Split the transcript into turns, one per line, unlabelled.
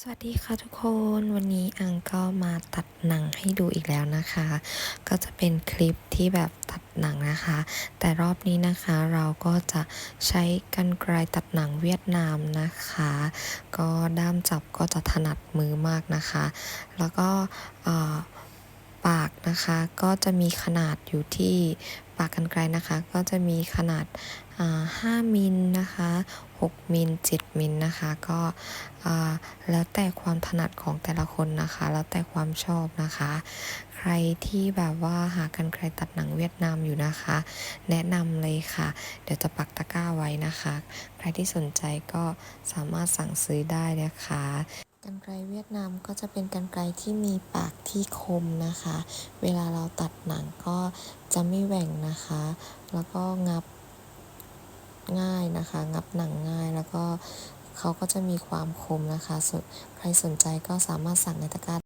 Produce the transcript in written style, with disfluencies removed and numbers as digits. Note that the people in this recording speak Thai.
สวัสดีค่ะทุกคนวันนี้อังก็มาตัดหนังให้ดูอีกแล้วนะคะก็จะเป็นคลิปที่แบบตัดหนังนะคะแต่รอบนี้นะคะเราก็จะใช้กรรไกรตัดหนังเวียดนามนะคะก็ด้ามจับก็จะถนัดมือมากนะคะแล้วก็ปากนะคะก็จะมีขนาดอยู่ที่ปากกรรไกรนะคะก็จะมีขนาด5มิลนะคะ6มิล7มิลนะคะก็แล้วแต่ความถนัดของแต่ละคนนะคะแล้วแต่ความชอบนะคะใครที่แบบว่าหากรรไกรตัดหนังเวียดนามอยู่นะคะแนะนำเลยค่ะเดี๋ยวจะปักตะกร้าไว้นะคะใครที่สนใจก็สามารถสั่งซื้อได้นะคะกรรไกรเวียดนามก็จะเป็นกรรไกรที่มีปากที่คมนะคะเวลาเราตัดหนังก็จะไม่แหว่งนะคะแล้วก็งับง่ายนะคะงับหนังง่ายแล้วก็เขาก็จะมีความคมนะคะใครสนใจก็สามารถสั่งในตะกร้า